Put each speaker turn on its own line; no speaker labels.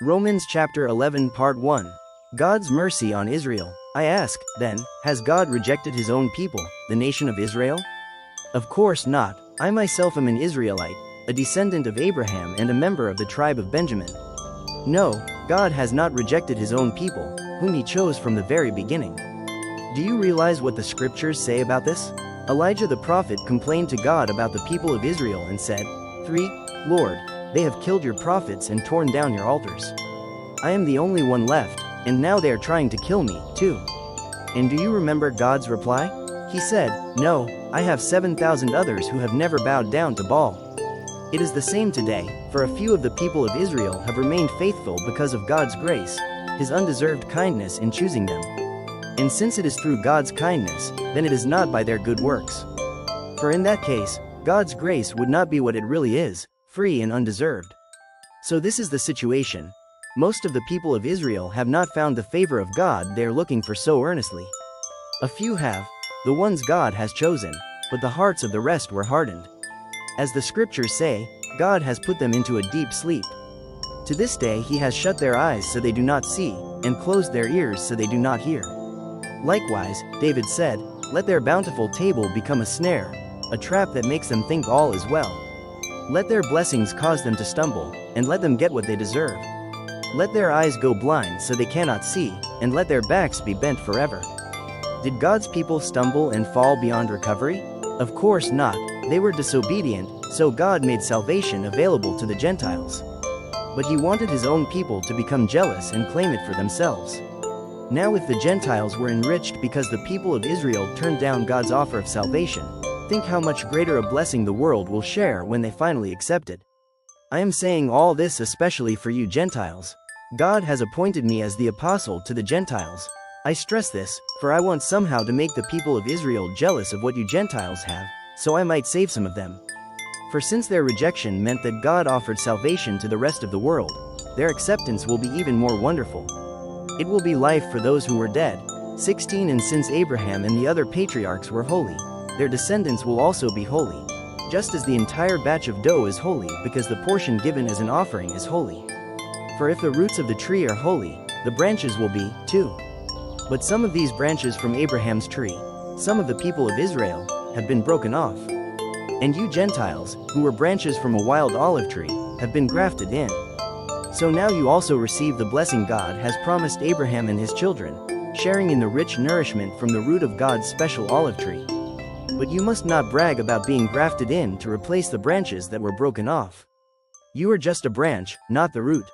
Romans chapter 11 part 1. God's mercy on Israel. I ask, then, has God rejected his own people, the nation of Israel? Of course not. I myself am an Israelite, a descendant of Abraham and a member of the tribe of Benjamin. No, God has not rejected his own people, whom he chose from the very beginning. Do you realize what the scriptures say about this? Elijah the prophet complained to God about the people of Israel and said, 3. Lord, they have killed your prophets and torn down your altars. I am the only one left, and now they are trying to kill me, too. And do you remember God's reply? He said, No, I have 7,000 others who have never bowed down to Baal. It is the same today, for a few of the people of Israel have remained faithful because of God's grace, his undeserved kindness in choosing them. And since it is through God's kindness, then it is not by their good works. For in that case, God's grace would not be what it really is, free and undeserved. So this is the situation. Most of the people of Israel have not found the favor of God they are looking for so earnestly. A few have, the ones God has chosen, but the hearts of the rest were hardened. As the scriptures say, God has put them into a deep sleep. To this day he has shut their eyes so they do not see, and closed their ears so they do not hear. Likewise, David said, Let their bountiful table become a snare, a trap that makes them think all is well. Let their blessings cause them to stumble, and let them get what they deserve. Let their eyes go blind so they cannot see, and let their backs be bent forever. Did God's people stumble and fall beyond recovery? Of course not. They were disobedient, so God made salvation available to the Gentiles. But he wanted his own people to become jealous and claim it for themselves. Now if the Gentiles were enriched because the people of Israel turned down God's offer of salvation, think how much greater a blessing the world will share when they finally accept it. I am saying all this especially for you Gentiles. God has appointed me as the apostle to the Gentiles. I stress this, for I want somehow to make the people of Israel jealous of what you Gentiles have, so I might save some of them. For since their rejection meant that God offered salvation to the rest of the world, their acceptance will be even more wonderful. It will be life for those who were dead. 16 And since Abraham and the other patriarchs were holy, their descendants will also be holy, just as the entire batch of dough is holy because the portion given as an offering is holy. For if the roots of the tree are holy, the branches will be, too. But some of these branches from Abraham's tree, some of the people of Israel, have been broken off. And you Gentiles, who were branches from a wild olive tree, have been grafted in. So now you also receive the blessing God has promised Abraham and his children, sharing in the rich nourishment from the root of God's special olive tree. But you must not brag about being grafted in to replace the branches that were broken off. You are just a branch, not the root.